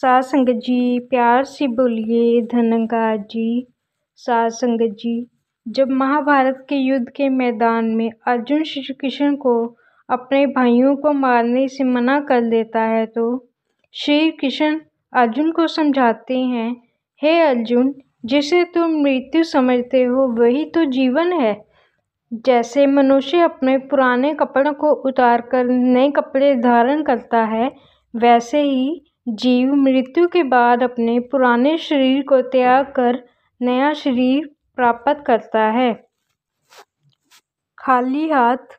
साध संगत जी, प्यार से बोलिए धन्यवाद जी। साध संगत जी, जब महाभारत के युद्ध के मैदान में अर्जुन श्री कृष्ण को अपने भाइयों को मारने से मना कर देता है तो श्री कृष्ण अर्जुन को समझाते हैं, हे अर्जुन, जिसे तुम मृत्यु समझते हो वही तो जीवन है। जैसे मनुष्य अपने पुराने कपड़ों को उतारकर नए कपड़े धारण करता है, वैसे ही जीव मृत्यु के बाद अपने पुराने शरीर को त्याग कर नया शरीर प्राप्त करता है। खाली हाथ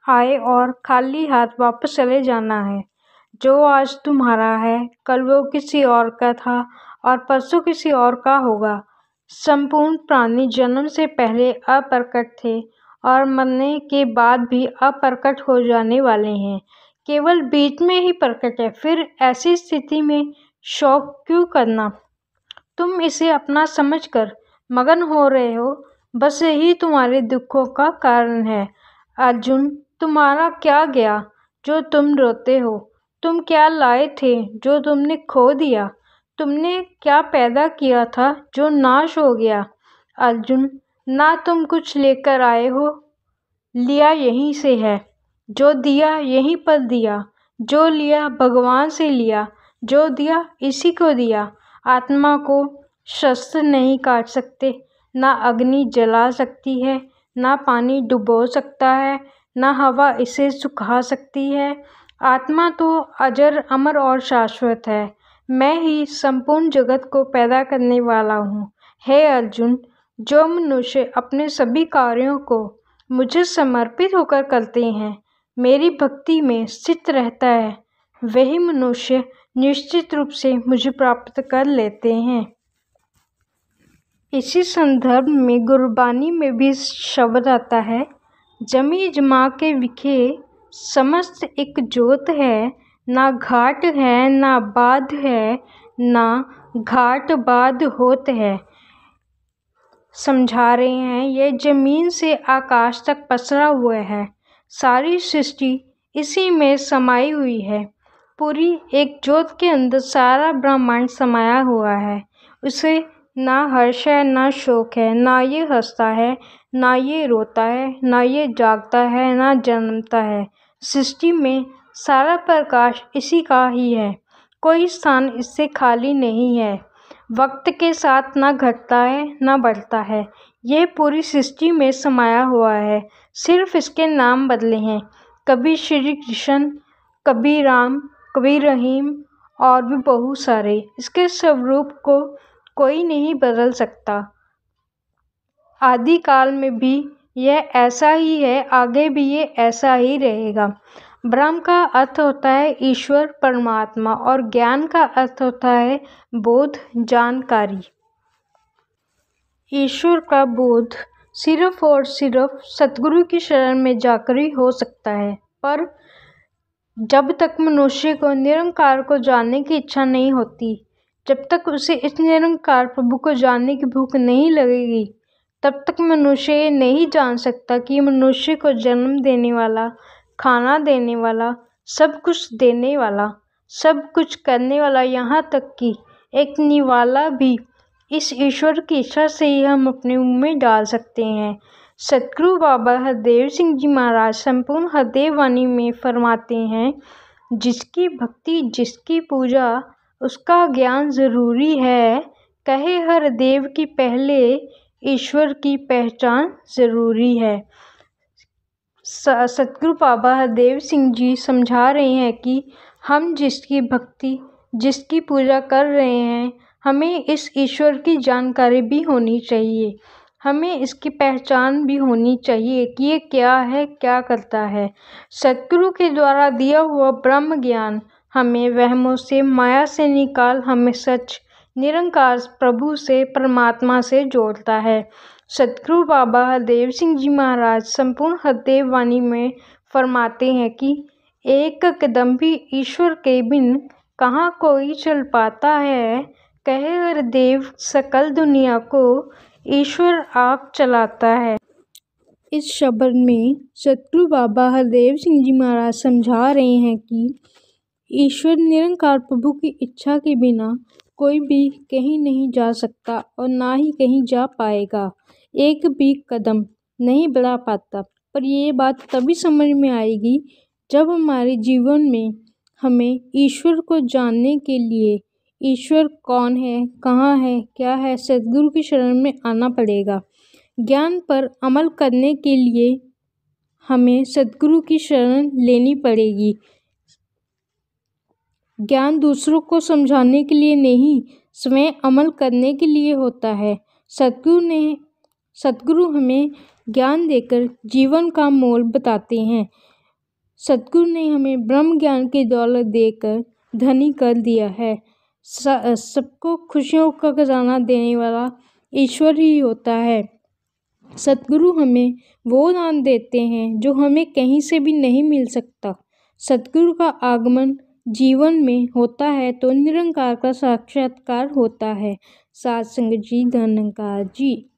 आए और खाली हाथ वापस चले जाना है। जो आज तुम्हारा है कल वो किसी और का था और परसों किसी और का होगा। संपूर्ण प्राणी जन्म से पहले अप्रकट थे और मरने के बाद भी अप्रकट हो जाने वाले हैं। केवल बीच में ही प्रकट है। फिर ऐसी स्थिति में शोक क्यों करना? तुम इसे अपना समझकर मगन हो रहे हो, बस यही तुम्हारे दुखों का कारण है। अर्जुन, तुम्हारा क्या गया जो तुम रोते हो? तुम क्या लाए थे जो तुमने खो दिया? तुमने क्या पैदा किया था जो नाश हो गया? अर्जुन, ना तुम कुछ लेकर आए हो, लिया यहीं से है। जो दिया यहीं पर दिया, जो लिया भगवान से लिया, जो दिया इसी को दिया। आत्मा को शस्त्र नहीं काट सकते, ना अग्नि जला सकती है, ना पानी डुबो सकता है, ना हवा इसे सुखा सकती है। आत्मा तो अजर अमर और शाश्वत है। मैं ही संपूर्ण जगत को पैदा करने वाला हूँ। हे अर्जुन, जो मनुष्य अपने सभी कार्यों को मुझे समर्पित होकर करते हैं, मेरी भक्ति में स्थित रहता है, वही मनुष्य निश्चित रूप से मुझे प्राप्त कर लेते हैं। इसी संदर्भ में गुरबानी में भी शब्द आता है, जमी जमा के विखे समस्त एक जोत है, ना घाट है ना बाध है, ना घाट बाध होत है। समझा रहे हैं, यह जमीन से आकाश तक पसरा हुआ है। सारी सृष्टि इसी में समाई हुई है। पूरी एक ज्योत के अंदर सारा ब्रह्मांड समाया हुआ है। उसे ना हर्ष है ना शोक है, ना ये हंसता है ना ये रोता है, ना ये जागता है ना जन्मता है। सृष्टि में सारा प्रकाश इसी का ही है। कोई स्थान इससे खाली नहीं है। वक्त के साथ ना घटता है ना बढ़ता है। यह पूरी सृष्टि में समाया हुआ है। सिर्फ इसके नाम बदले हैं। कभी श्री कृष्ण, कभी राम, कभी रहीम और भी बहुत सारे। इसके स्वरूप को कोई नहीं बदल सकता। आदि काल में भी यह ऐसा ही है, आगे भी ये ऐसा ही रहेगा। ब्रह्म का अर्थ होता है ईश्वर परमात्मा और ज्ञान का अर्थ होता है बोध, जानकारी। ईश्वर का बोध सिर्फ और सिर्फ सतगुरु की शरण में जाकर ही हो सकता है। पर जब तक मनुष्य को निरंकार को जानने की इच्छा नहीं होती, जब तक उसे इस निरंकार प्रभु को जानने की भूख नहीं लगेगी, तब तक मनुष्य ये नहीं जान सकता कि मनुष्य को जन्म देने वाला, खाना देने वाला, सब कुछ देने वाला, सब कुछ करने वाला, यहाँ तक कि एक निवाला भी इस ईश्वर की इच्छा से ही हम अपने मुंह में डाल सकते हैं। सतगुरु बाबा हरदेव सिंह जी महाराज संपूर्ण हरदेव वाणी में फरमाते हैं, जिसकी भक्ति जिसकी पूजा उसका ज्ञान जरूरी है। कहे हरदेव की पहले ईश्वर की पहचान जरूरी है। सतगुरु बाबा हरदेव सिंह जी समझा रहे हैं कि हम जिसकी भक्ति जिसकी पूजा कर रहे हैं, हमें इस ईश्वर की जानकारी भी होनी चाहिए। हमें इसकी पहचान भी होनी चाहिए कि ये क्या है, क्या करता है। सतगुरु के द्वारा दिया हुआ ब्रह्म ज्ञान हमें वहमों से, माया से निकाल हमें सच निरंकार प्रभु से, परमात्मा से जोड़ता है। सतगुरु बाबा हरदेव सिंह जी महाराज संपूर्ण हरदेव वाणी में फरमाते हैं कि एक कदम भी ईश्वर के बिन कहाँ कोई चल पाता है। कहे हरदेव सकल दुनिया को ईश्वर आप चलाता है। इस शब्द में सतगुरु बाबा हरदेव सिंह जी महाराज समझा रहे हैं कि ईश्वर निरंकार प्रभु की इच्छा के बिना कोई भी कहीं नहीं जा सकता और ना ही कहीं जा पाएगा, एक भी कदम नहीं बढ़ा पाता। पर ये बात तभी समझ में आएगी जब हमारे जीवन में हमें ईश्वर को जानने के लिए ईश्वर कौन है, कहाँ है, क्या है, सद्गुरु की शरण में आना पड़ेगा। ज्ञान पर अमल करने के लिए हमें सद्गुरु की शरण लेनी पड़ेगी। ज्ञान दूसरों को समझाने के लिए नहीं, स्वयं अमल करने के लिए होता है। सद्गुरु हमें ज्ञान देकर जीवन का मोल बताते हैं। सद्गुरु ने हमें ब्रह्म ज्ञान की दौलत देकर धनी कर दिया है। सबको खुशियों का खजाना देने वाला ईश्वर ही होता है। सद्गुरु हमें वो दान देते हैं जो हमें कहीं से भी नहीं मिल सकता। सद्गुरु का आगमन जीवन में होता है तो निरंकार का साक्षात्कार होता है। सात संगत जी, धन्यवाद जी।